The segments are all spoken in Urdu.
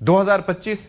2025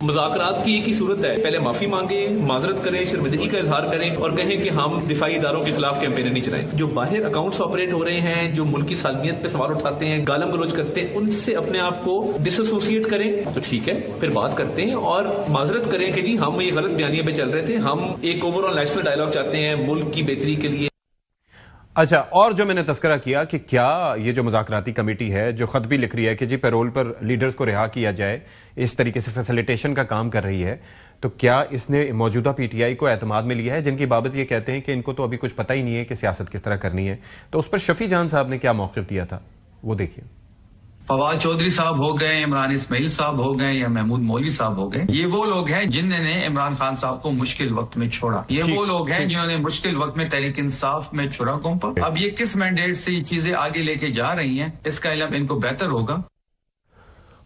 مذاکرات کی ایک ہی صورت ہے، پہلے معافی مانگیں، معذرت کریں، شرمندگی کا اظہار کریں اور کہیں کہ ہم دفاعی اداروں کے خلاف کیمپینیں نہیں چلائیں۔ جو باہر اکاؤنٹس آپریٹ ہو رہے ہیں، جو ملک کی سالمیت پہ سوال اٹھاتے ہیں، گالم گلوچ کرتے ہیں، ان سے اپنے آپ کو ڈس ایسوسیٹ کریں تو ٹھیک ہے، پھر بات کرتے ہیں اور معذرت کریں کہ جی ہم یہ غلط بیانیے پہ چل رہے تھے، ہم ایک اوور آل نیشنل ڈائلاگ چاہتے ہیں ملک کی بہتری کے لیے۔ اچھا، اور جو میں نے تذکرہ کیا کہ کیا یہ جو مذاکراتی کمیٹی ہے جو خط بھی لکھ رہی ہے کہ جی پیرول پر لیڈرز کو رہا کیا جائے، اس طریقے سے فیسیلیٹیشن کا کام کر رہی ہے، تو کیا اس نے موجودہ پی ٹی آئی کو اعتماد میں لیا ہے، جن کی بابت یہ کہتے ہیں کہ ان کو تو ابھی کچھ پتہ ہی نہیں ہے کہ سیاست کس طرح کرنی ہے؟ تو اس پر شفیع جان صاحب نے کیا موقف دیا تھا، وہ دیکھیے۔ فواد چودھری صاحب ہو گئے، عمران اسماعیل صاحب ہو گئے یا محمود مولوی صاحب ہو گئے، یہ وہ لوگ ہیں جنہوں نے عمران خان صاحب کو مشکل وقت میں چھوڑا، یہ وہ لوگ ہیں جنہوں نے مشکل وقت میں تحریک انصاف میں چھوڑا قوم پر۔ اب یہ کس مینڈیٹ سے یہ چیزیں آگے لے کے جا رہی ہیں، اس کا علم ان کو بہتر ہوگا۔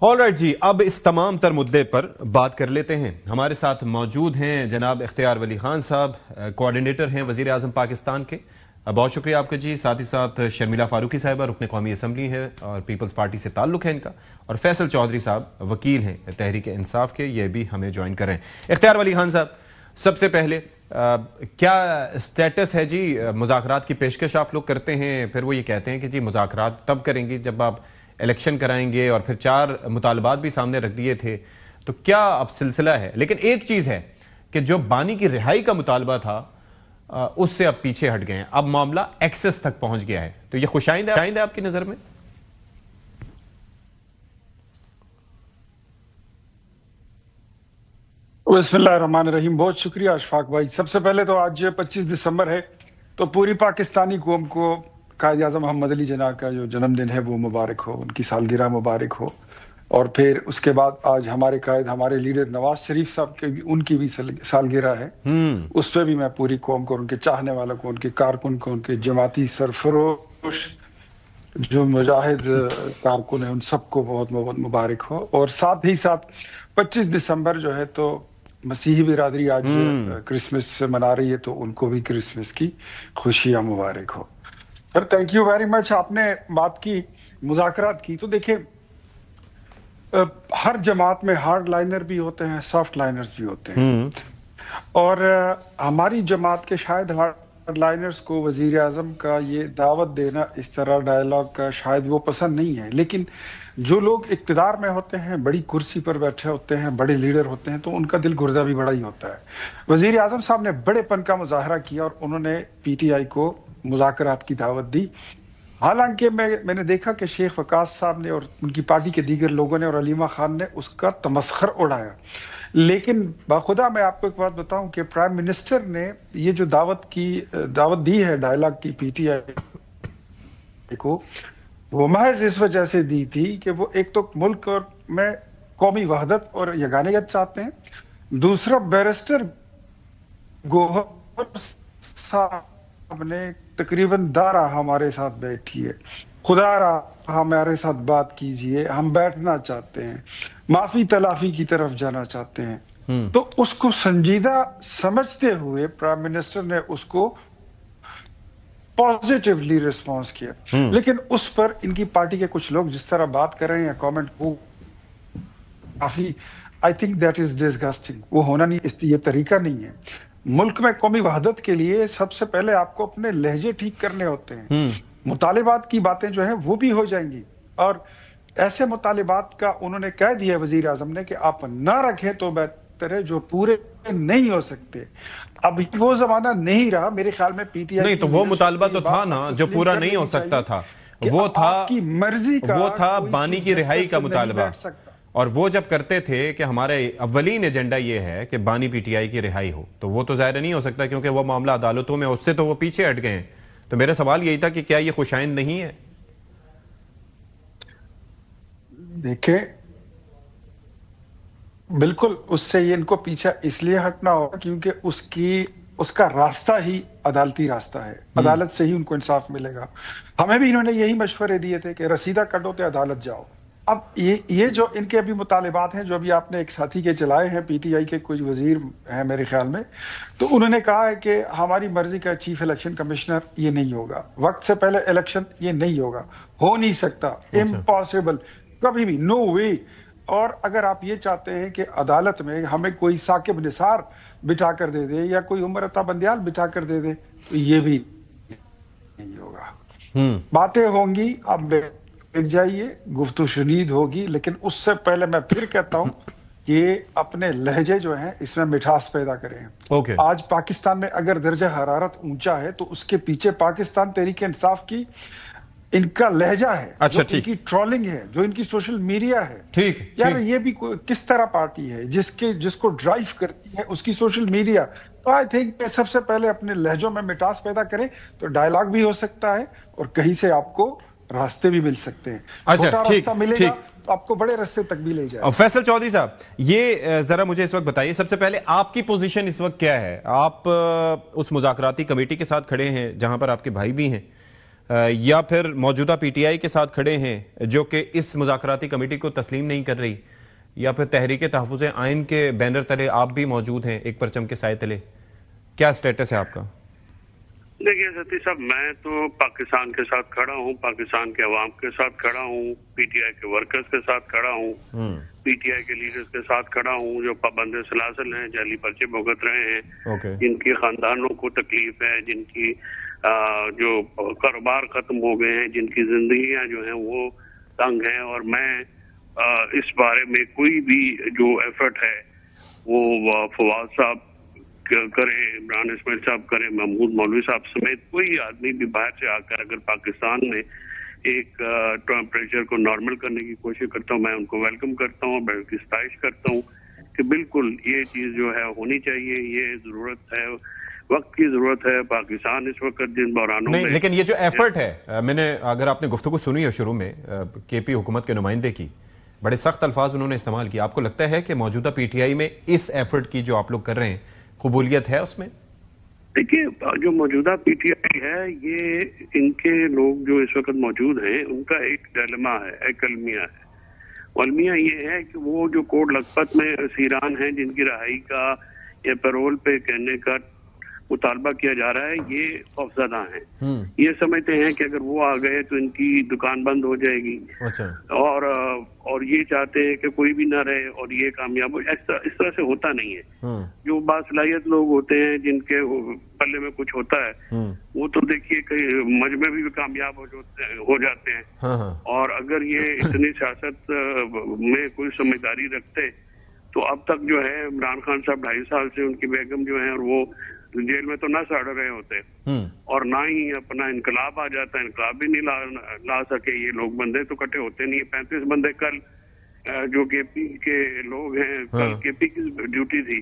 آل رائٹ جی، اب اس تمام تر مدے پر بات کر لیتے ہیں۔ ہمارے ساتھ موجود ہیں جناب اختیار ولی خان صاحب، کوارڈینیٹر ہیں وزیر اعظم پاکستان کے، بہت شکریہ آپ کا جی۔ ساتھ ہی ساتھ شرمیلہ فاروقی صاحبہ رکن قومی اسمبلی ہے اور پیپلز پارٹی سے تعلق ہے ان کا، اور فیصل چودھری صاحب وکیل ہیں تحریک انصاف کے، یہ بھی ہمیں جوائن کریں۔ اختیار ولی خان صاحب، سب سے پہلے کیا سٹیٹس ہے جی؟ مذاکرات کی پیشکش آپ لوگ کرتے ہیں، پھر وہ یہ کہتے ہیں کہ جی مذاکرات تب کریں گے جب آپ الیکشن کرائیں گے، اور پھر 4 مطالبات بھی سامنے رکھ دیے تھے، تو کیا اب سلسلہ ہے؟ لیکن ایک چیز ہے کہ جو بانی کی رہائی کا مطالبہ تھا اس سے اب پیچھے ہٹ گئے ہیں، اب معاملہ ایکسس تک پہنچ گیا ہے، تو یہ خوشائند ہے آپ کی نظر میں؟ بسم اللہ الرحمن الرحیم، بہت شکریہ اشفاق بھائی۔ سب سے پہلے تو آج 25 دسمبر ہے، تو پوری پاکستانی قوم کو قائد اعظم محمد علی جناح کا جو جنم دن ہے وہ مبارک ہو، ان کی سالگرہ مبارک ہو۔ اور پھر اس کے بعد آج ہمارے قائد، ہمارے لیڈر نواز شریف صاحب کے بھی، ان کی بھی سالگرہ ہے، اس پہ بھی میں پوری قوم کو، ان کے چاہنے والوں کو، ان کے کارکن کو، ان کے جماعتی سرفروش جو مجاہد کارکن ہیں، ان سب کو بہت بہت مبارک ہو۔ اور ساتھ ہی ساتھ 25 دسمبر جو ہے تو مسیحی برادری آج کرسمس منا رہی ہے، تو ان کو بھی کرسمس کی خوشیاں مبارک ہو۔ Sir thank you very much. آپ نے بات کی مذاکرات کی، تو دیکھیں ہر جماعت میں ہارڈ لائنر بھی ہوتے ہیں، سافٹ لائنرز بھی ہوتے ہیں، اور ہماری جماعت کے شاید ہارڈ لائنرز کو وزیر اعظم کا یہ دعوت دینا اس طرح ڈائلاگ کا شاید وہ پسند نہیں ہے، لیکن جو لوگ اقتدار میں ہوتے ہیں، بڑی کرسی پر بیٹھے ہوتے ہیں، بڑے لیڈر ہوتے ہیں، تو ان کا دل گردہ بھی بڑا ہی ہوتا ہے۔ وزیر اعظم صاحب نے بڑے پن کا مظاہرہ کیا اور انہوں نے پی ٹی آئی کو مذاکرات کی دعوت دی۔ حالانکہ میں نے دیکھا کہ شیخ وقاص صاحب نے اور ان کی پارٹی کے دیگر لوگوں نے اور علیمہ خان نے اس کا تمسخر اڑایا، لیکن باخدا میں آپ کو ایک بات بتاؤں کہ پرائم منسٹر نے یہ جو دعوت دی ہے ڈائلاگ کی پی ٹی آئی کو، وہ محض اس وجہ سے دی تھی کہ وہ ایک تو ملک اور میں قومی وحدت اور یگانیت چاہتے ہیں، دوسرا بیرسٹر گوہر صاحب نے تقریباً دارہ ہمارے ساتھ بیٹھی ہے، خدا را ہمارے ساتھ بات کیجئے، ہم بیٹھنا چاہتے ہیں، معافی تلافی کی طرف جانا چاہتے ہیں۔ تو اس کو سنجیدہ سمجھتے ہوئے پرائم منسٹر نے اس کو پازیٹیولی ریسپانس کیا، لیکن اس پر ان کی پارٹی کے کچھ لوگ جس طرح بات کر رہے ہیں کامنٹ، وہ کافی I think that is disgusting, وہ ہونا نہیں، یہ طریقہ نہیں ہے۔ ملک میں قومی وحدت کے لیے سب سے پہلے آپ کو اپنے لہجے ٹھیک کرنے ہوتے ہیں، مطالبات کی باتیں جو ہیں وہ بھی ہو جائیں گی، اور ایسے مطالبات کا انہوں نے کہہ دیا وزیر اعظم نے کہ آپ نہ رکھیں تو بہتر ہے، جو پورے نہیں ہو سکتے۔ اب وہ زمانہ نہیں رہا میرے خیال میں پی ٹی آئی نہیں، تو وہ مطالبہ تو تھا نا جو پورا نہیں ہو سکتا تھا، وہ تھا کی مرضی کا، وہ تھا بانی کی رہائی کا مطالبہ، اور وہ جب کرتے تھے کہ ہمارے اولین ایجنڈا یہ ہے کہ بانی پی ٹی آئی کی رہائی ہو، تو وہ تو ظاہر نہیں ہو سکتا کیونکہ وہ معاملہ عدالتوں میں، اس سے تو وہ پیچھے ہٹ گئے ہیں۔ تو میرا سوال یہی تھا کہ کیا یہ خوشائند نہیں ہے؟ دیکھیں بالکل اس سے یہ ان کو پیچھے اس لیے ہٹنا ہوگا کیونکہ اس کا راستہ ہی عدالتی راستہ ہے، عدالت سے ہی ان کو انصاف ملے گا۔ ہمیں بھی انہوں نے یہی مشورے دیے تھے کہ رسیدہ کٹو تے عدالت جاؤ۔ اب یہ جو ان کے ابھی مطالبات ہیں جو ابھی آپ نے ایک ساتھی کے چلائے ہیں، پی ٹی آئی کے کچھ وزیر ہیں میرے خیال میں، تو انہوں نے کہا ہے کہ ہماری مرضی کا چیف الیکشن کمشنر یہ نہیں ہوگا، وقت سے پہلے الیکشن یہ نہیں ہوگا، ہو نہیں سکتا، امپاسبل، کبھی بھی، نو وے۔ اور اگر آپ یہ چاہتے ہیں کہ عدالت میں ہمیں کوئی ثاقب نثار بٹھا کر دے دے یا کوئی عمر عطا بندیال بٹھا کر دے دے تو یہ بھی نہیں ہوگا. باتیں ہوں گی، آپ بیٹھ جائیے، گفتگو شنید ہوگی، لیکن اس سے پہلے میں پھر کہتا ہوں کہ اپنے لہجے جو ہیں اس میں مٹھاس پیدا کریں. آج پاکستان میں اگر درجہ حرارت اونچا ہے تو اس کے پیچھے پاکستان تحریک انصاف کی ان کا لہجہ ہے، جو ان کی ٹرولنگ ہے، جو ان کی سوشل میڈیا ہے. یار یہ بھی کس طرح پارٹی ہے جس کو ڈرائیو کرتی ہے اس کی سوشل میڈیا. تو آئی تھنک سب سے پہلے اپنے لہجوں میں مٹاس پیدا کریں تو ڈائیلاگ بھی ہو سکتا ہے اور کہیں سے آپ کو راستے بھی مل سکتے ہیں. چھوٹا راستہ ملے گا تو آپ کو بڑے راستے تک بھی لے جائے. فیصل چودھری صاحب، یہ ذرا مجھے اس وقت بتائیے، سب سے پہلے آپ کی پوزیشن اس وقت کیا ہے؟ آپ اس مذاکراتی کمیٹی کے ساتھ کھڑے ہیں جہاں پر آپ کے بھائی بھی ہیں، یا پھر موجودہ پی ٹی آئی کے ساتھ کھڑے ہیں جو کہ اس مذاکراتی کمیٹی کو تسلیم نہیں کر رہی، یا پھر تحریک تحفظ آئین کے بینر تلے آپ بھی موجود ہیں، ایک پرچم کے سائے تلے؟ کیا سٹیٹس ہے آپ کا؟ دیکھیے ستی صاحب، میں تو پاکستان کے ساتھ کھڑا ہوں، پاکستان کے عوام کے ساتھ کھڑا ہوں، پی ٹی آئی کے ورکرز کے ساتھ کھڑا ہوں، پی ٹی آئی کے لیڈرز کے ساتھ کھڑا ہوں جو پابند سلاسل ہیں، جعلی پرچے بھگت رہے ہیں، جن کی خاندانوں کو تکلیف ہے، جن کی جو کاروبار ختم ہو گئے ہیں، جن کی زندگیاں جو ہیں وہ تنگ ہیں. اور میں اس بارے میں کوئی بھی جو ایفرٹ ہے وہ فواد صاحب کرے، عمران اسماعیل صاحب کرے، محمود مولوی صاحب سمیت کوئی آدمی بھی باہر سے آ کر اگر پاکستان میں ایک ٹیمپریچر کو نارمل کرنے کی کوشش کرتا ہوں، میں ان کو ویلکم کرتا ہوں، میں ان کی ستائش کرتا ہوں کہ بالکل یہ چیز جو ہے ہونی چاہیے، یہ ضرورت ہے، وقت کی ضرورت ہے. پاکستان اس وقت جن بحرانوں میں، لیکن یہ جو ایفرٹ ہے، میں نے اگر آپ نے گفتگو سنی ہو شروع میں کے پی حکومت کے نمائندے کی، بڑے سخت الفاظ انہوں نے استعمال کیا. آپ کو لگتا ہے کہ موجودہ پی ٹی آئی میں اس ایفرٹ کی جو آپ لوگ کر رہے ہیں قبولیت ہے اس میں؟ دیکھیے جو موجودہ پی ٹی آئی ہے، یہ ان کے لوگ جو اس وقت موجود ہیں ان کا ایک ڈائلما ہے، ایک المیہ ہے. المیہ یہ ہے کہ وہ جو کوٹ لکھپت میں اسیران ہیں جن کی رہائی کا یا پیرول پہ کہنے کا مطالبہ کیا جا رہا ہے، یہ خوفزدہ ہیں. یہ سمجھتے ہیں کہ اگر وہ آ گئے تو ان کی دکان بند ہو جائے گی، اور یہ چاہتے ہیں کہ کوئی بھی نہ رہے اور یہ کامیاب ہو. اس طرح سے ہوتا نہیں ہے. جو باصلاحیت لوگ ہوتے ہیں جن کے پلے میں کچھ ہوتا ہے وہ تو دیکھیے کہ مجمع بھی کامیاب ہو جاتے ہیں. اور اگر یہ اتنی سیاست میں کوئی سمجھداری رکھتے تو اب تک جو ہے عمران خان صاحب 2.5 سال سے ان کی بیگم جو ہیں اور وہ جیل میں تو نہ سڑ رہے ہوتے، اور نہ ہی اپنا انقلاب آ جاتا. انقلاب بھی نہیں لا سکے یہ لوگ. بندے تو کٹے ہوتے نہیں. 35 بندے کل جو کے پی کے لوگ ہیں، کل کے پی کی ڈیوٹی تھی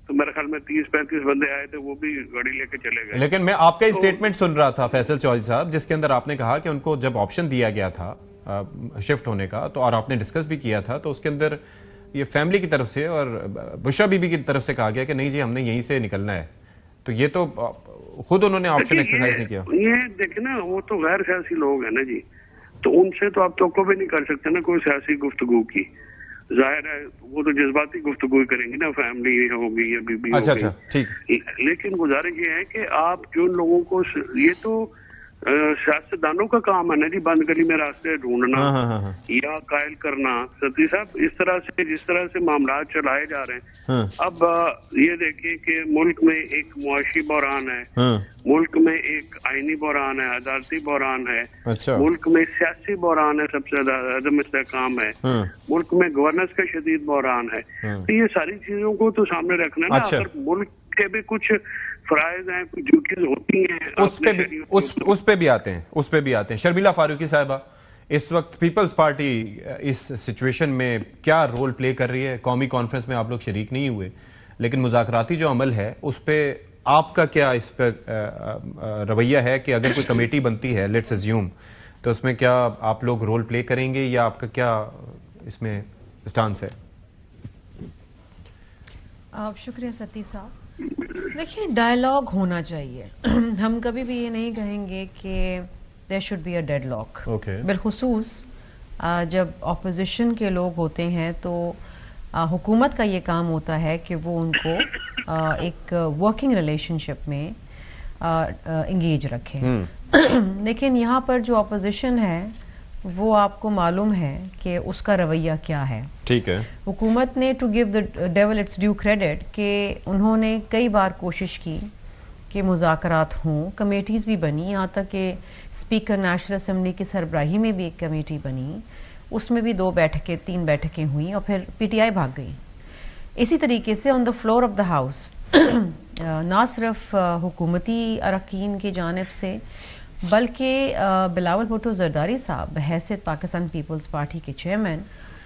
تو میرے خیال میں 30-35 بندے آئے تھے، وہ بھی گاڑی لے کے چلے گئے. لیکن میں آپ کا اسٹیٹمنٹ سن رہا تھا فیصل چودھری صاحب، جس کے اندر آپ نے کہا کہ ان کو جب آپشن دیا گیا تھا شفٹ ہونے کا تو، اور آپ نے ڈسکس بھی کیا تھا، تو اس کے اندر یہ فیملی کی طرف سے اور بشرا بی بی کی طرف سے کہا گیا کہ نہیں جی ہم نے یہیں سے نکلنا ہے. تو یہ تو خود انہوں نے آپشن ایکسرسائز نہیں کیا. یہ دیکھیں نا، وہ تو غیر سیاسی لوگ ہیں نا جی، تو ان سے تو آپ توقع بھی نہیں کر سکتے نا کوئی سیاسی گفتگو کی. ظاہر ہے وہ تو جذباتی گفتگو کریں گی نا، فیملی ہوگی یا بی بی ہوگی. لیکن گزارش یہ ہے کہ آپ جو لوگوں کو، یہ تو سیاستدانوں کا کام ہے نا جی، بند گلی میں راستے ڈھونڈنا یا قائل کرنا. ستی صاحب اس طرح سے جس طرح سے معاملات چلائے جا رہے ہیں، اب یہ دیکھیں کہ ملک میں ایک معاشی بحران ہے، ملک میں ایک آئینی بحران ہے، عدالتی بحران ہے، ملک میں سیاسی بحران ہے، سب سے زیادہ عدم استحکام ہے، ملک میں گورننس کا شدید بحران ہے. تو یہ ساری چیزوں کو تو سامنے رکھنا نا. اگر ملک کے بھی کچھ فرائض ہیں، کچھ ڈیوٹیز ہوتی ہیں، اس پہ بھی آتے ہیں. شرمیلا فاروقی صاحبہ، اس وقت پیپلز پارٹی اس سچویشن میں کیا رول پلے کر رہی ہے؟ قومی کانفرنس میں آپ لوگ شریک نہیں ہوئے، لیکن مذاکراتی جو عمل ہے اس پہ آپ کا کیا اس پہ رویہ ہے کہ اگر کوئی کمیٹی بنتی ہے لیٹس اسیوم، تو اس میں کیا آپ لوگ رول پلے کریں گے یا آپ کا کیا اس میں اسٹانس ہے؟ شکریہ ستی صاحب. دیکھیے ڈائیلاگ ہونا چاہیے. ہم کبھی بھی یہ نہیں کہیں گے کہ there should be a deadlock. بالخصوص جب اپوزیشن کے لوگ ہوتے ہیں تو حکومت کا یہ کام ہوتا ہے کہ وہ ان کو ایک ورکنگ ریلیشن شپ میں انگیج رکھیں. لیکن یہاں پر جو اپوزیشن ہے وہ آپ کو معلوم ہے کہ اس کا رویہ کیا ہے. ٹھیک ہے. حکومت نے to give the devil its due credit کہ انہوں نے کئی بار کوشش کی کہ مذاکرات ہوں, کمیٹیز بھی بنی, یہاں تک کہ اسپیکر نیشنل اسمبلی کی سربراہی میں بھی ایک کمیٹی بنی, اس میں بھی 3 بیٹھکیں ہوئیں اور پھر پی ٹی آئی بھاگ گئی. اسی طریقے سے on the floor of the house نہ صرف حکومتی اراکین کی جانب سے بلکہ بلاول بھٹو زرداری صاحب بحیثیت پاکستان پیپلز پارٹی کے چیئرمین,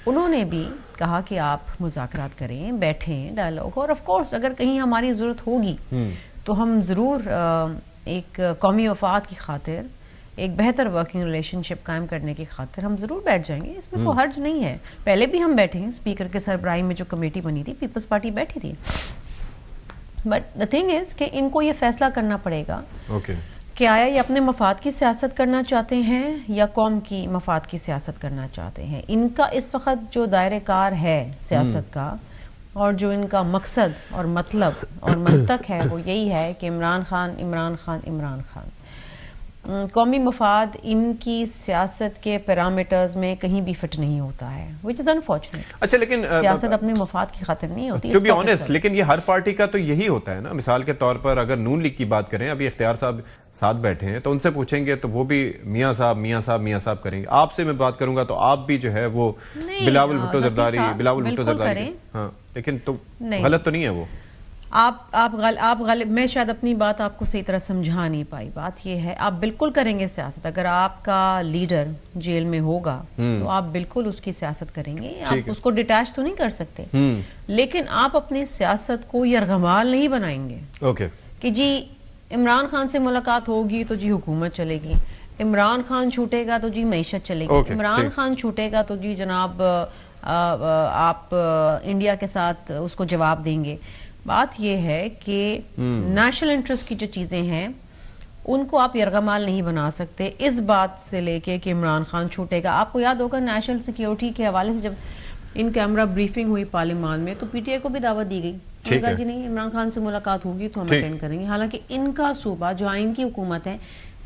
انہوں نے بھی کہا کہ آپ مذاکرات کریں, بیٹھیں, ڈائلاگ, اور آف کورس اگر کہیں ہماری ضرورت ہوگی تو ہم ضرور ایک قومی مفاد کی خاطر, ایک بہتر ورکنگ ریلیشن شپ قائم کرنے کی خاطر ہم ضرور بیٹھ جائیں گے. اس میں کوئی حرج نہیں ہے. پہلے بھی ہم بیٹھے ہیں, اسپیکر کے سربراہی میں جو کمیٹی بنی تھی پیپلز پارٹی بیٹھی تھی. بٹ دا تھنگ از کہ ان کو یہ فیصلہ کرنا پڑے گا کہ آیا یہ اپنے مفاد کی سیاست کرنا چاہتے ہیں یا قوم کی مفاد کی سیاست کرنا چاہتے ہیں. ان کا اس وقت جو دائرہ کار ہے سیاست کا اور جو ان کا مقصد اور مطلب اور منطق ہے وہ یہی ہے کہ عمران خان. قومی مفاد ان کی سیاست کے پیرامیٹرز میں کہیں بھی فٹ نہیں ہوتا ہے, which is unfortunate. اچھا لیکن سیاست اپنے مفاد کی خاطر نہیں ہوتی. to be honest, لیکن یہ ہر پارٹی کا تو یہی ہوتا ہے نا. مثال کے طور پر اگر نون لیگ کی بات کریں, ابھی اختیار صاحب ساتھ بیٹھے ہیں تو ان سے پوچھیں گے تو وہ بھی میاں صاحب کریں گے. آپ سے میں بات کروں گا تو آپ بھی جو ہے وہ بلاول بھٹو زرداری ہاں, لیکن تو غلط تو نہیں ہے وہ. آپ غالب, میں شاید اپنی بات آپ کو صحیح طرح سمجھا نہیں پائی. بات یہ ہے آپ بالکل کریں گے سیاست. اگر آپ کا لیڈر جیل میں ہوگا تو آپ بالکل اس کی سیاست کریں گے. آپ اس کو ڈیٹیچ تو نہیں کر سکتے, لیکن آپ اپنی سیاست کو یرغمال نہیں بنائیں گے کہ جی عمران خان سے ملاقات ہوگی تو جی حکومت چلے گی, عمران خان چھوٹے گا تو جی معیشت چلے گی, عمران خان چھوٹے گا تو جی جناب آپ انڈیا کے ساتھ اس کو جواب دیں گے. بات یہ ہے کہ نیشنل انٹرسٹ کی جو چیزیں ہیں ان کو آپ یرغمال نہیں بنا سکتے اس بات سے لے کے کہ عمران خان چھوٹے گا. آپ کو یاد ہوگا نیشنل سیکیورٹی کے حوالے سے جب ان کیمرہ بریفنگ ہوئی پارلیمان میں تو پی ٹی آئی کو بھی دعوت دی گئی, کہا جی نہیں عمران خان سے ملاقات ہوگی تو ہم اٹینڈ کریں گے. حالانکہ ان کا صوبہ جو آئین کی حکومت ہے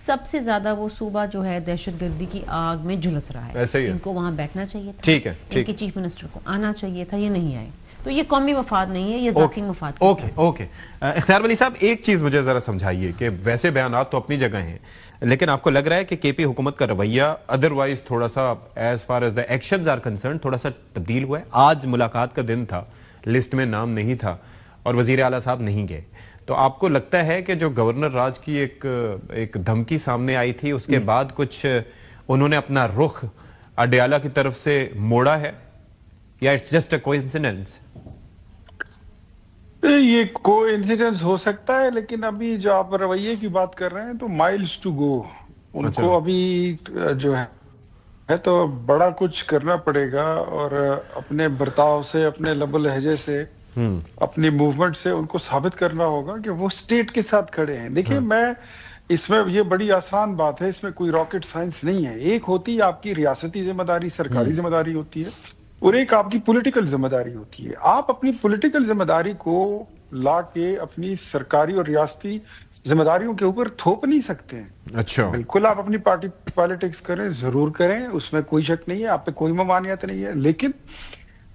سب سے زیادہ وہ صوبہ جو ہے دہشت گردی کی آگ میں جھلس رہا ہے. ان کو وہاں بیٹھنا چاہیے تھا, ان کے چیف منسٹر کو آنا چاہیے تھا, یہ نہیں آئے. تو یہ قومی مفاد نہیں ہے, یہ ذاتی مفاد. اوکے اختیار ولی صاحب, ایک چیز مجھے ذرا سمجھائیے کہ ویسے بیانات تو اپنی جگہ ہیں لیکن آپ کو لگ رہا ہے کہ کے پی حکومت کا رویہ ادروائز تھوڑا سا as far as the actions are concern تھوڑا سا تبدیل ہوا ہے؟ آج ملاقات کا دن تھا, لسٹ میں نام نہیں تھا اور وزیر اعلیٰ صاحب نہیں گئے, تو آپ کو لگتا ہے کہ جو گورنر راج کی ایک دھمکی سامنے آئی تھی اس کے بعد کچھ انہوں نے اپنا رخ اڈیالہ کی طرف سے موڑا ہے یا اٹس جسٹ اے کوئنسیڈنس؟ یہ کوئنسیڈنس ہو سکتا ہے, لیکن ابھی جو آپ رویے کی بات کر رہے ہیں تو مائلز ٹو گو. ان کو ابھی جو ہے تو بڑا کچھ کرنا پڑے گا اور اپنے برتاؤ سے, اپنے لب و لہجے سے, اپنی موومنٹ سے ان کو ثابت کرنا ہوگا کہ وہ اسٹیٹ کے ساتھ کھڑے ہیں. دیکھیں میں اس میں یہ بڑی آسان بات ہے, اس میں کوئی راکٹ سائنس نہیں ہے. ایک ہوتی ہے آپ کی ریاستی ذمہ داری, سرکاری ذمہ داری ہوتی ہے, اور ایک آپ کی پولیٹیکل ذمہ داری ہوتی ہے. آپ اپنی پولیٹیکل ذمہ داری کو لا کے اپنی سرکاری اور ریاستی ذمہ داریوں کے اوپر تھوپ نہیں سکتے ہیں. اچھا بالکل آپ اپنی پارٹی پالیٹکس کریں, ضرور کریں, اس میں کوئی شک نہیں ہے, آپ پہ کوئی ممانعت نہیں ہے. لیکن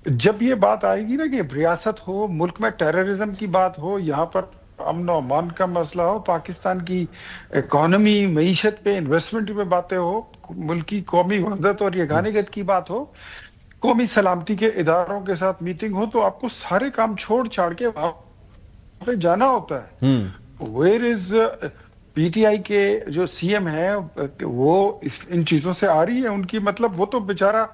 جب یہ بات آئے گی نا کہ ریاست ہو, ملک میں ٹیررزم کی بات ہو, یہاں پر امن و امان کا مسئلہ ہو, پاکستان کی اکانومی, معیشت پہ, انویسٹمنٹ پہ باتیں ہو, ملک کی قومی وحدت اور یگانگت کی بات ہو, قومی سلامتی کے اداروں کے ساتھ میٹنگ ہو, تو آپ کو سارے کام چھوڑ چھاڑ کے وہاں پہ جانا ہوتا ہے. Where is P T I کے جو سی ایم ہے وہ ان چیزوں سے آ رہی ہے. ان کی مطلب وہ تو بیچارہ,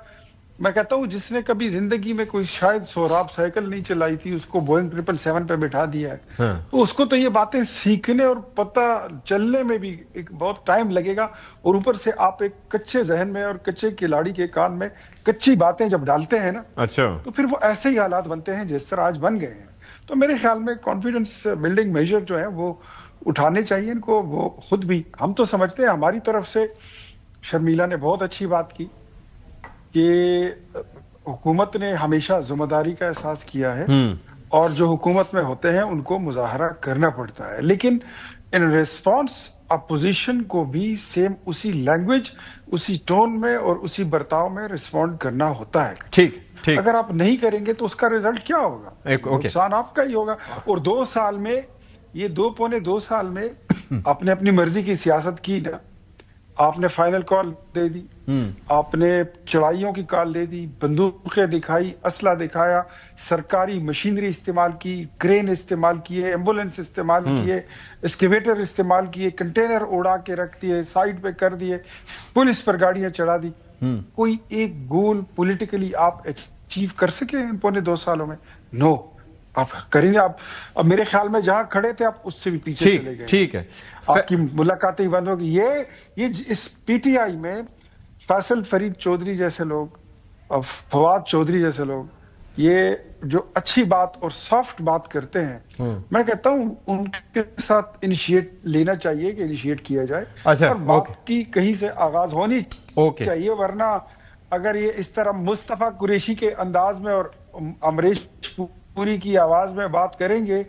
میں کہتا ہوں جس نے کبھی زندگی میں کوئی شاید سوراب سائیکل نہیں چلائی تھی اس کو بوئنگ 777 پہ بٹھا دیا ہے, تو اس کو تو یہ باتیں سیکھنے اور پتہ چلنے میں بھی ایک بہت ٹائم لگے گا. اور اوپر سے آپ ایک کچے ذہن میں اور کچے کھلاڑی کے کان میں کچی باتیں جب ڈالتے ہیں نا, اچھا, تو پھر وہ ایسے ہی حالات بنتے ہیں جس طرح آج بن گئے ہیں. تو میرے خیال میں کانفیڈنس بلڈنگ میجر جو ہیں وہ اٹھانے چاہیے ان کو. وہ خود بھی ہم تو سمجھتے ہیں, ہماری طرف سے شرمیلا نے بہت اچھی بات کی کہ حکومت نے ہمیشہ ذمہ داری کا احساس کیا ہے اور جو حکومت میں ہوتے ہیں ان کو مظاہرہ کرنا پڑتا ہے. لیکن ان ریسپانس اپوزیشن کو بھی سیم اسی لینگویج، اسی ٹون میں اور اسی برتاؤ میں رسپونڈ کرنا ہوتا ہے. ٹھیک ٹھیک. اگر آپ نہیں کریں گے تو اس کا ریزلٹ کیا ہوگا؟ نقصان آپ کا ہی ہوگا. اور 2 سال میں، یہ 2 سال میں آپ نے اپنی مرضی کی سیاست کی نا. آپ نے فائنل کال دے دی، آپ نے چڑھائیوں کی کال دے دی، بندوقیں دکھائی، اسلحہ دکھایا، سرکاری مشینری استعمال کی، کرین استعمال کیے، ایمبولینس استعمال کیے، اسکیویٹر استعمال کیے، کنٹینر اڑا کے رکھ دیے، سائڈ پہ کر دیے، پولیس پر گاڑیاں چڑھا دی. کوئی ایک گول پولیٹیکلی آپ اچیو کر سکے ان پونے 2 سالوں میں؟ نو. آپ کریں گے. آپ اب میرے خیال میں جہاں کھڑے تھے آپ اس سے بھی پیچھے چلے گئے. ٹھیک ہے. آپ کی ملاقاتیں بند ہوگی. یہ اس پی ٹی آئی میں فیصل فرید چودھری جیسے لوگ اور فواد چودھری جیسے لوگ، یہ جو اچھی بات اور سافٹ بات کرتے ہیں، میں کہتا ہوں ان کے ساتھ انیشیٹ لینا چاہیے کہ انیشیٹ کیا جائے اور بات کی کہیں سے آغاز ہونی چاہیے. ورنہ اگر یہ اس طرح مصطفیٰ قریشی کے انداز میں اور امریش پوری کی آواز میں بات کریں گے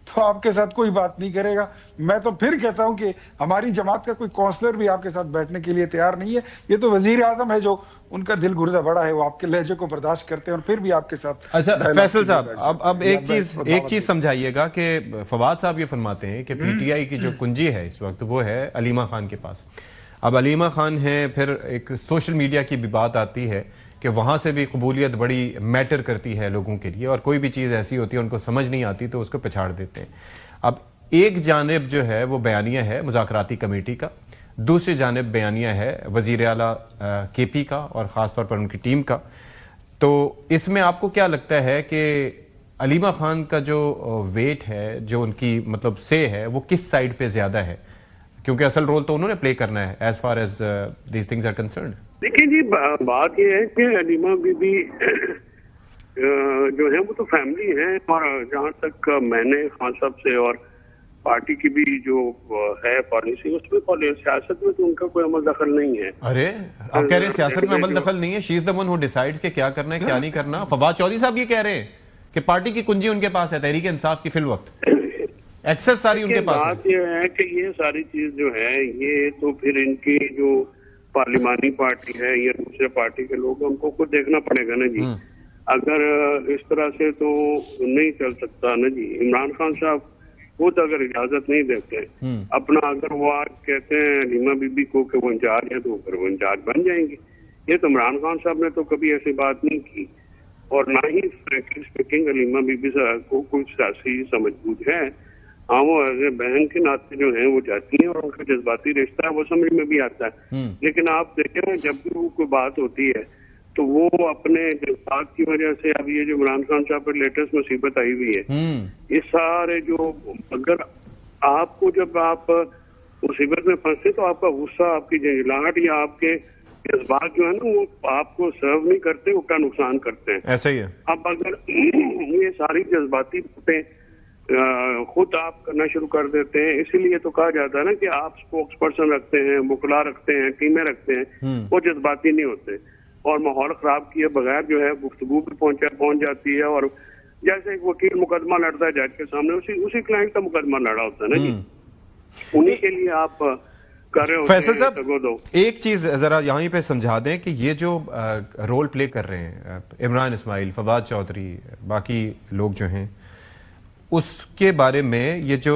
تو آپ کے ساتھ کوئی بات نہیں کرے گا. میں تو پھر کہتا ہوں کہ ہماری جماعت کا کوئی کونسلر بھی آپ کے ساتھ بیٹھنے کے لیے تیار نہیں ہے. یہ تو وزیر اعظم ہے جو ان کا دل گردہ بڑا ہے، وہ آپ کے لہجے کو برداشت کرتے ہیں اور پھر بھی آپ کے ساتھ. اچھا فیصل صاحب، اب ایک چیز سمجھائیے گا کہ فواد صاحب یہ فرماتے ہیں کہ پی ٹی آئی کی جو کنجی ہے اس وقت وہ ہے علیمہ خان کے پاس. اب علیمہ خان ہے، پھر ایک سوشل میڈیا کی بھی بات آتی ہے کہ وہاں سے بھی قبولیت بڑی میٹر کرتی ہے لوگوں کے لیے، اور کوئی بھی چیز ایسی ہوتی ہے ان کو سمجھ نہیں آتی تو اس کو پچھاڑ دیتے ہیں. اب ایک جانب جو ہے وہ بیانیہ ہے مذاکراتی کمیٹی کا، دوسری جانب بیانیہ ہے وزیر اعلیٰ کے پی کا اور خاص طور پر ان کی ٹیم کا. تو اس میں آپ کو کیا لگتا ہے کہ علیمہ خان کا جو ویٹ ہے، جو ان کی مطلب سے ہے، وہ کس سائڈ پہ زیادہ ہے؟ کیونکہ اصل رول تو انہوں نے پلے کرنا ہے as far as these things are concerned. دیکھیں جی، بات یہ ہے کہ علیمہ بی بی جو ہے وہ تو فیملی ہے، اور جہاں تک میں نے خان صاحب سے اور پارٹی کی بھی جو ہے پالیسی، اس میں سیاست میں تو ان کا کوئی عمل دخل نہیں ہے. ارے آپ کہہ رہے ہیں سیاست میں عمل دخل نہیں ہے؟ شی از دا ون ہو ڈیسائیڈز کہ کیا کرنا ہے کیا نہیں کرنا. فواد چودھری صاحب یہ کہہ رہے ہیں کہ پارٹی کی کنجی ان کے پاس ہے، تحریک انصاف کی فی الوقت ایکسس ساری ان کے پاس ہے. بات یہ ہے کہ یہ ساری چیز جو ہے یہ تو پھر ان کی جو پارلیمانی پارٹی ہے یا دوسرے پارٹی کے لوگ ان کو خود دیکھنا پڑے گا نا جی. اگر اس طرح سے تو نہیں چل سکتا نا جی. عمران خان صاحب خود اگر اجازت نہیں دیتے اپنا، اگر وہ آج کہتے ہیں علیمہ بی بی کو کہ وہ انچارج ہے تو پھر وہ انچارج بن جائیں گے. یہ تو عمران خان صاحب نے تو کبھی ایسی بات نہیں کی، اور نہ ہی frankly speaking Alima be be کو کوئی سیاسی سمجھ بوجھ ہے. ہاں وہ ایز اے بہن کے ناطے جو ہیں وہ جاتی ہیں اور ان کا جذباتی رشتہ ہے وہ سمجھ میں بھی آتا ہے. لیکن آپ دیکھیں نا، جب بھی وہ کوئی بات ہوتی ہے تو وہ اپنے جذبات کی وجہ سے، اب یہ جو عمران خان صاحب پر لیٹسٹ مصیبت آئی ہوئی ہے، یہ سارے جو، اگر آپ کو جب آپ مصیبت میں پھنسے تو آپ کا غصہ، آپ کی جنجلاہٹ یا آپ کے جذبات جو ہے نا وہ آپ کو سرو نہیں کرتے، الٹا نقصان کرتے ہیں. ایسا ہی ہے. اب اگر یہ ساری جذباتی باتیں خود آپ کرنا شروع کر دیتے ہیں، اسی لیے تو کہا جاتا ہے نا کہ آپ اسپوکس پرسن رکھتے ہیں، وکلا رکھتے ہیں، ٹیمیں رکھتے ہیں، وہ جذباتی نہیں ہوتے اور ماحول خراب کیے بغیر جو ہے گفتگو بھی پہنچ جاتی ہے. اور جیسے ایک وکیل مقدمہ لڑتا ہے جج کے سامنے، اسی کلائنٹ کا مقدمہ لڑا ہوتا ہے نا جی، انہیں کے لیے آپ کر رہے ہوتے ہیں. فیصل صاحب ایک چیز ذرا یہیں پہ سمجھا دیں کہ یہ جو رول پلے کر رہے ہیں عمران اسماعیل، فواد چودھری، باقی لوگ جو ہیں، اس کے بارے میں یہ جو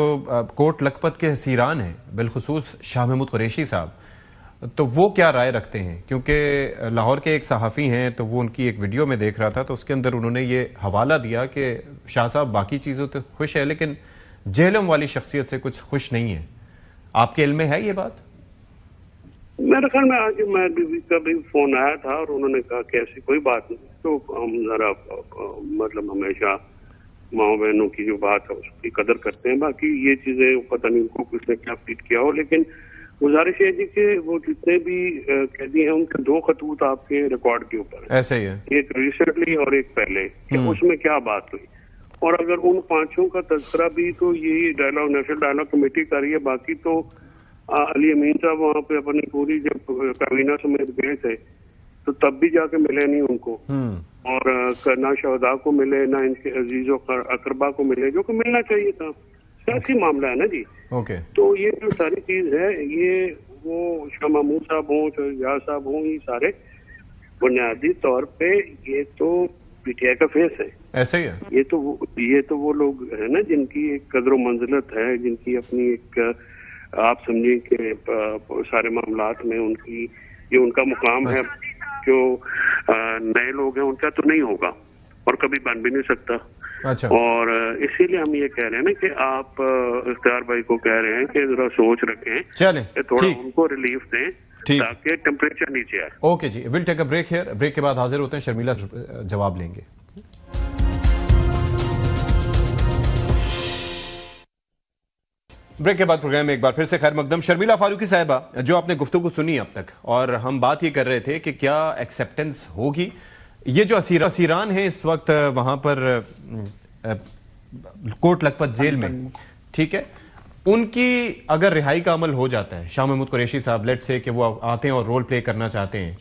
کوٹ لکھپت کے حسیران ہیں بالخصوص شاہ محمود قریشی صاحب، تو وہ کیا رائے رکھتے ہیں؟ کیونکہ لاہور کے ایک صحافی ہیں تو وہ ان کی ایک ویڈیو میں دیکھ رہا تھا تو اس کے اندر انہوں نے یہ حوالہ دیا کہ شاہ صاحب باقی چیزوں تو خوش ہے لیکن جہلم والی شخصیت سے کچھ خوش نہیں ہے. آپ کے علم میں ہے یہ بات؟ میرے خیال میں آج میں بیوی کا بھی فون آیا تھا اور انہوں نے کہا کہ ایسی کوئی بات نہیں. تو ہم ذرا مطلب ہمیشہ ماں بہنوں کی جو بات ہے اس کی قدر کرتے ہیں. باقی یہ چیزیں پتہ نہیں ان کو کس نے کیا فیڈ کیا ہو، لیکن گزارش ہے جی کہ وہ جتنے بھی قیدی ہیں ان کے 2 خطوط آپ کے ریکارڈ کے اوپر ہیں. ایسا ہی ہے، ایک ریسنٹلی اور ایک پہلے، کہ اس میں کیا بات ہوئی. اور اگر ان 5 کا تذکرہ بھی تو یہی ڈائلاگ نیشنل ڈائلاگ کمیٹی کر رہی ہے. باقی تو علی امین صاحب وہاں پہ اپنی پوری جب کابینہ سمیت گئے تھے تو تب بھی جا کے ملے نہیں ان کو، اور نہ شہداء کو ملے، نہ ان کے عزیز و اقربا کو ملے، جو کہ ملنا چاہیے تھا. سیاسی معاملہ ہے نا جی. تو یہ جو ساری چیز ہے یہ وہ شاہ محمود صاحب ہوں چاہے ریاض صاحب ہوں یہ سارے بنیادی طور پہ یہ تو پی ٹی آئی کا فیس ہے. ایسے ہی ہے. یہ تو وہ لوگ ہیں نا جن کی ایک قدر و منزلت ہے, جن کی اپنی ایک آپ سمجھیں کہ سارے معاملات میں ان کی یہ ان کا مقام ہے. جو نئے لوگ ہیں ان کا تو نہیں ہوگا اور کبھی بن بھی نہیں سکتا. اور اسی لیے ہم یہ کہہ رہے ہیں نا کہ آپ اختیار بھائی کو کہہ رہے ہیں کہ ذرا سوچ رکھیں, تھوڑا ان کو ریلیف دیں تاکہ ٹیمپریچر نیچے آئے. اوکے جی, we'll take a break here. Break کے بعد حاضر ہوتے ہیں, شرمیلا جواب لیں گے. بریک کے بعد پروگرام میں ایک بار پھر سے خیر مقدم. شرمیلا فاروقی صاحبہ, جو آپ نے گفتگو سنی اب تک, اور ہم بات یہ کر رہے تھے کہ کیا ایکسیپٹنس ہوگی. یہ جو اسیران ہیں اس وقت وہاں پر کوٹ لکھپت جیل میں, ٹھیک ہے, ان کی اگر رہائی کا عمل ہو جاتا ہے, شاہ محمود قریشی صاحب لیٹ سے کہ وہ آتے ہیں اور رول پلے کرنا چاہتے ہیں,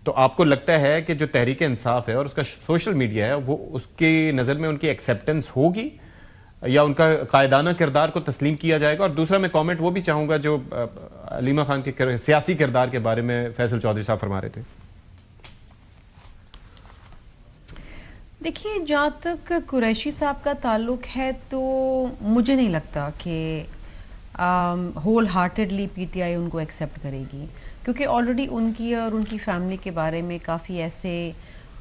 تو آپ کو لگتا ہے کہ جو تحریک انصاف ہے اور اس کا سوشل میڈیا ہے وہ اس کی نظر میں ان کی ایکسیپٹنس ہوگی یا ان کا قائدانہ کردار کو تسلیم کیا جائے گا؟ اور دوسرا میں کامنٹ وہ بھی چاہوں گا جو علیمہ خان کے سیاسی کردار کے بارے میں فیصل چودھری صاحب فرما رہے تھے. دیکھیے, جہاں تک قریشی صاحب کا تعلق ہے تو مجھے نہیں لگتا کہ wholeheartedly P T I ان کو ایکسیپٹ کرے گی, کیونکہ آلریڈی ان کی اور ان کی فیملی کے بارے میں کافی ایسے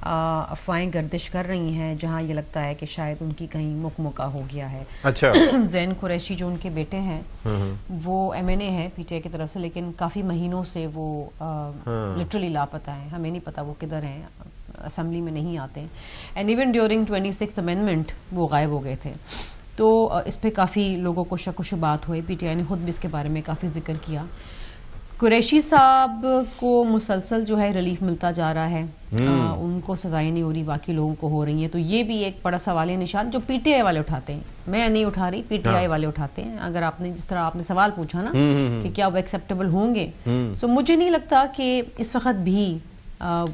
افواہیں گردش کر رہی ہیں جہاں یہ لگتا ہے کہ شاید ان کی کہیں مکہ ہو گیا ہے. اچھا. زین قریشی جو ان کے بیٹے ہیں وہ ایم این اے ہیں پی ٹی آئی کی طرف سے, لیکن کافی مہینوں سے وہ لٹرلی لاپتہ ہیں. ہمیں نہیں پتا وہ کدھر ہیں, اسمبلی میں نہیں آتے, and even during 26th amendment وہ غائب ہو گئے تھے. تو اس پہ کافی لوگوں کو شک و شبہات ہوئے. پی ٹی آئی نے خود بھی اس کے بارے میں کافی ذکر کیا. قریشی صاحب کو مسلسل جو ہے ریلیف ملتا جا رہا ہے, ان کو سزائیں نہیں ہو رہی, باقی لوگوں کو ہو رہی ہیں. تو یہ بھی ایک بڑا سوال نشان جو پی ٹی آئی والے اٹھاتے ہیں, میں نہیں اٹھا رہی, پی ٹی آئی والے اٹھاتے ہیں. اگر آپ نے جس طرح آپ نے سوال پوچھا نا کہ کیا وہ ایکسیپٹیبل ہوں گے, سو مجھے نہیں لگتا کہ اس وقت بھی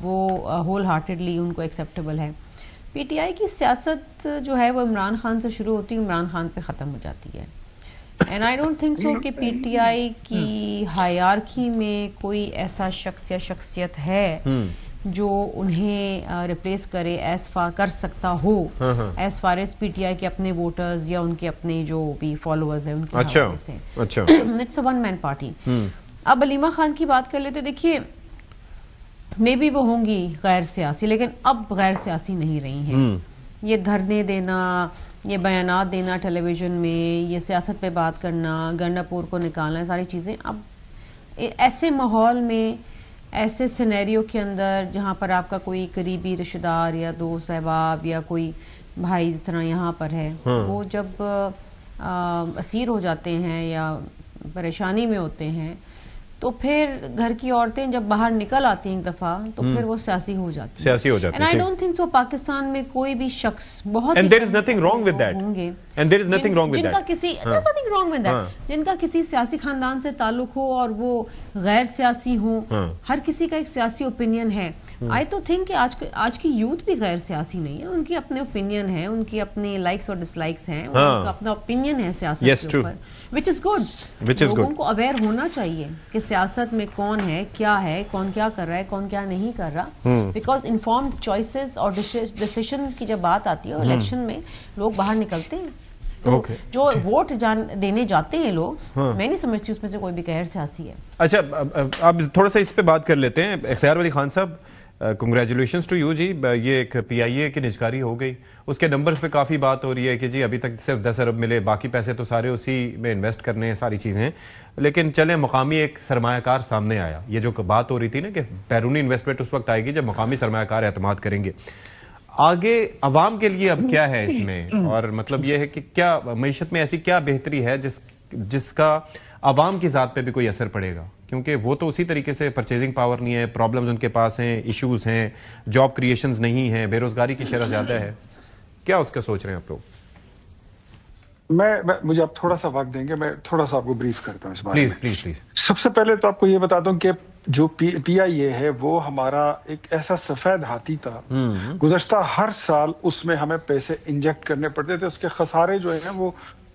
وہ ہول ہارٹیڈلی ان کو ایکسیپٹیبل ہے. پی ٹی آئی کی سیاست جو ہے وہ عمران خان سے شروع ہوتی ہے, عمران خان پہ ختم ہو جاتی ہے. And I don't think so کہ پی ٹی آئی کی ہائرارکی میں کوئی ایسا شخص یا شخصیت ہے جو انہیں ریپلیس کرے کر سکتا ہو as far as P T I کے اپنے ووٹرز یا ان کے اپنے جو بھی فالوورز ہیں ان کے حوالے سے. It's a one man party. اب علیمہ خان کی بات کر لیتے. دیکھیے, مے بی وہ ہوں گی غیر سیاسی, لیکن اب غیر سیاسی نہیں رہی ہیں. یہ دھرنے دینا, یہ بیانات دینا ٹیلی ویژن میں, یہ سیاست پہ بات کرنا, گنڈاپور کو نکالنا, ساری چیزیں اب ایسے ماحول میں, ایسے سینیریو کے اندر جہاں پر آپ کا کوئی قریبی رشتہ دار یا دوست احباب یا کوئی بھائی جس طرح یہاں پر ہے, وہ جب اسیر ہو جاتے ہیں یا پریشانی میں ہوتے ہیں, تو پھر گھر کی عورتیں جب باہر نکل آتی ہیں ایک دفعہ تو پھر وہ سیاسی ہو جاتی ہیں. And I don't think so Pakistan میں کوئی بھی شخص بہت ہوں گے جن کا کسی سیاسی خاندان سے تعلق ہو اور وہ غیر سیاسی ہوں. ہر کسی کا ایک سیاسی اوپینین ہے. آئی تو تھنک کہ آج کی یوتھ بھی غیر سیاسی نہیں ہے, ان کی اپنے اوپینین ہے, ان کی اپنے لائکس اور ڈس لائکس ہیں, ان کا اپنا اوپینین ہے سیاست کے اوپر, which is good. لوگوں کو اویئر ہونا چاہیے کہ سیاست میں کون ہے, کیا ہے, کون کیا کر رہا ہے, کون کیا نہیں کر رہا, بیکاز انفارمڈ چوائسز اور ڈیسیشنز کی جب بات آتی ہے الیکشن میں لوگ باہر نکلتے ہیں. تو جو ووٹ دینے جاتے ہیں لوگ, میں نہیں سمجھتی اس میں سے کوئی بھی غیر سیاسی ہے. اچھا, اب تھوڑا سا اس پہ بات کر لیتے ہیں. اختیار ولی خان صاحب, کنگریچولیشنز ٹو یو جی. یہ ایک پی آئی اے کی نجکاری ہو گئی, اس کے نمبرز پہ کافی بات ہو رہی ہے کہ جی ابھی تک صرف 10 ارب ملے, باقی پیسے تو سارے اسی میں انویسٹ کرنے ہیں, ساری چیزیں. لیکن چلیں, مقامی ایک سرمایہ کار سامنے آیا. یہ جو بات ہو رہی تھی نا کہ بیرونی انویسٹمنٹ اس وقت آئے گی جب مقامی سرمایہ کار اعتماد کریں گے. آگے عوام کے لیے اب کیا ہے اس میں, اور مطلب یہ ہے کہ کیا معیشت میں ایسی کیا بہتری ہے جس کا عوام کی ذات پہ بھی کوئی اثر پڑے گا؟ کیونکہ وہ تو اسی طریقے سے پرچیزنگ پاور نہیں ہے, پرابلمز ان کے پاس ہیں, ایشوز ہیں, جاب کریشنز نہیں ہیں, بے روزگاری کی شرح زیادہ ہے. کیا اس کا سوچ رہے ہیں آپ لوگ؟ مجھے آپ تھوڑا سا وقت دیں گے, میں تھوڑا سا آپ کو بریف کرتا ہوں اس بارے میں. پلیز. سب سے پہلے تو آپ کو یہ بتا دوں کہ جو پی آئی اے ہے وہ ہمارا ایک ایسا سفید ہاتھی تھا. گزشتہ ہر سال اس میں ہمیں پیسے انجیکٹ کرنے پڑتے تھے, اس کے خسارے جو ہیں وہ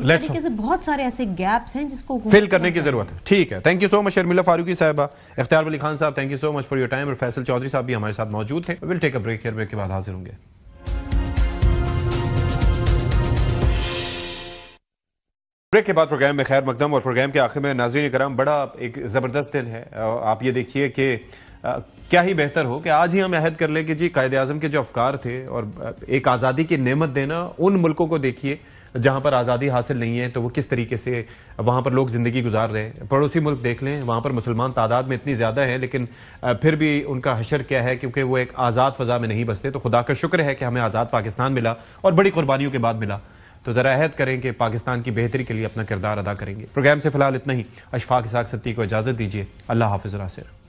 اس طریقے سے بہت سارے ایسے گیپس ہیں جس کو فل کرنے کی ضرورت ہے. ٹھیک ہے, thank you so much Sharmila Farooqui صاحبہ, اختیار ولی خان صاحب thank you so much for your time, اور فیصل چودھری صاحب بھی ہمارے ساتھ موجود تھے. We'll take a break here, break کے بعد حاضر ہوں گے. بریک کے بعد پروگرام میں خیر مقدم, اور پروگرام کے آخر میں ناظرین کرام بڑا ایک زبردست دن ہے. آپ یہ دیکھیے کہ کیا ہی بہتر ہو کہ آج ہی ہم عہد کر لیں کہ جی قائد اعظم کے جو افکار تھے اور ایک آزادی کی نعمت دینا, ان ملکوں کو دیکھیے جہاں پر آزادی حاصل نہیں ہے تو وہ کس طریقے سے وہاں پر لوگ زندگی گزار رہے ہیں. پڑوسی ملک دیکھ لیں, وہاں پر مسلمان تعداد میں اتنی زیادہ ہیں لیکن پھر بھی ان کا حشر کیا ہے, کیونکہ وہ ایک آزاد فضا میں نہیں بستے. تو خدا کا شکر ہے کہ ہمیں آزاد پاکستان ملا اور بڑی قربانیوں کے بعد ملا. تو ذرا عہد کریں کہ پاکستان کی بہتری کے لیے اپنا کردار ادا کریں گے. پروگرام سے فی الحال اتنا ہی. اشفاق اسحاق ستی کو اجازت دیجیے. اللہ حافظ. ناصر.